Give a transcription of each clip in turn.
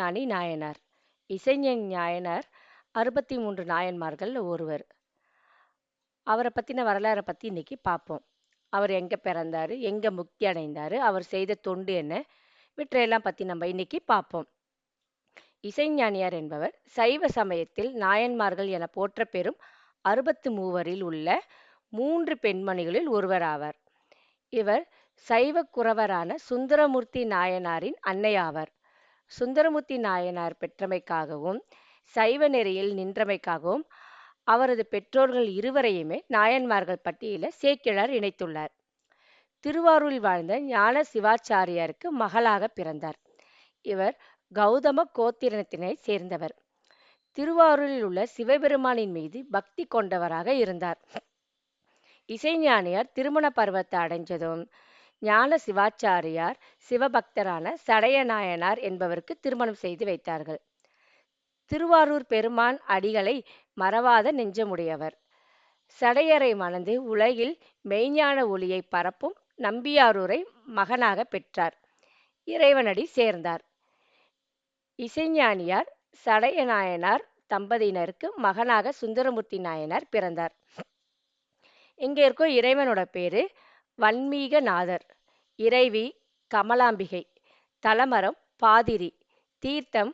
இசைஞானி நாயனார். இசைஞானி நாயனார் 63 நாயன்மார்கள்ல ஒருவர். அவர பத்தின வரலாற பத்தி இன்னைக்கு பார்ப்போம். அவர் எங்க பிறந்தாரு? எங்க முக்தி அடைந்தாரு? அவர் செய்த தொண்டு என்ன? இவற்றையெல்லாம் பத்தி நம்ம இன்னைக்கு பார்ப்போம். இசைஞானியார் என்பவர் சைவ சமயத்தில் நாயன்மார்கள் என போற்றப்பெறும் 63 உள்ள 3 பெண்மணிகளில் ஒருவராவார். இவர் சைவ குரவரான சுந்தரமூர்த்தி நாயனாரின் அன்னையாவார். சுந்தரமூர்த்தி நாயனார் பெற்றமைக்காகவும் சைவ நெறியில் நின்றமைக்காகவும் அவரது பெற்றோர்கள் இருவரையுமே நாயன்மார்கள் பட்டியலில் சேக்கிழார் இணைத்துள்ளார். திருவாரூரில் வாழ்ந்த ஞான சிவாச்சாரியாருக்கு மகளாக பிறந்தார். இவர் கௌதம கோத்திரத்தினை சேர்ந்தவர். திருவாரூரில் உள்ள சிவபெருமானின் மீது பக்தி கொண்டவராக இருந்தார். இசைஞானியார் திருமண பருவத்தை அடைஞ்சதும் ஞான சிவாச்சாரியார் சிவபக்தரான சடைய நாயனார் என்பவருக்கு திருமணம் செய்து வைத்தார்கள். திருவாரூர் பெருமான் அடிகளை மறவாத நெஞ்சமுடையவர். சடையரை மணந்து உலகில் மெய்ஞான ஒளியை பரப்பும் நம்பியாரூரை மகனாக பெற்றார். இறைவனடி சேர்ந்தார். இசைஞானியார் சடைய நாயனார் தம்பதியினருக்கு மகனாக சுந்தரமூர்த்தி நாயனார் பிறந்தார். இங்க இருக்கும் இறைவனோட பேரு வன்மீகநாதர், இறைவி கமலாம்பிகை, தலமரம் பாதிரி, தீர்த்தம்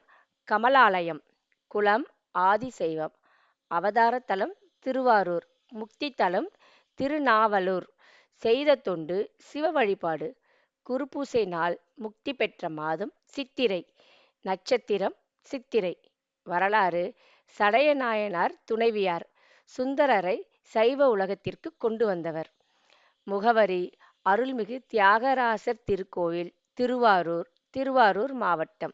கமலாலயம், குலம் ஆதிசைவம், அவதாரத்தலம் திருவாரூர், முக்தித்தலம் திருநாவலூர், செய்த தொண்டு சிவ வழிபாடு, குருபூசை நாள், முக்தி பெற்ற மாதம் சித்திரை, நட்சத்திரம் சித்திரை. வரலாறு: சடைய நாயனார் துணைவியார் சுந்தரரை சைவ உலகத்திற்கு கொண்டு வந்தவர். முகவரி: அருள்மிகு தியாகராசர் திருக்கோவில், திருவாரூர், திருவாரூர் மாவட்டம்.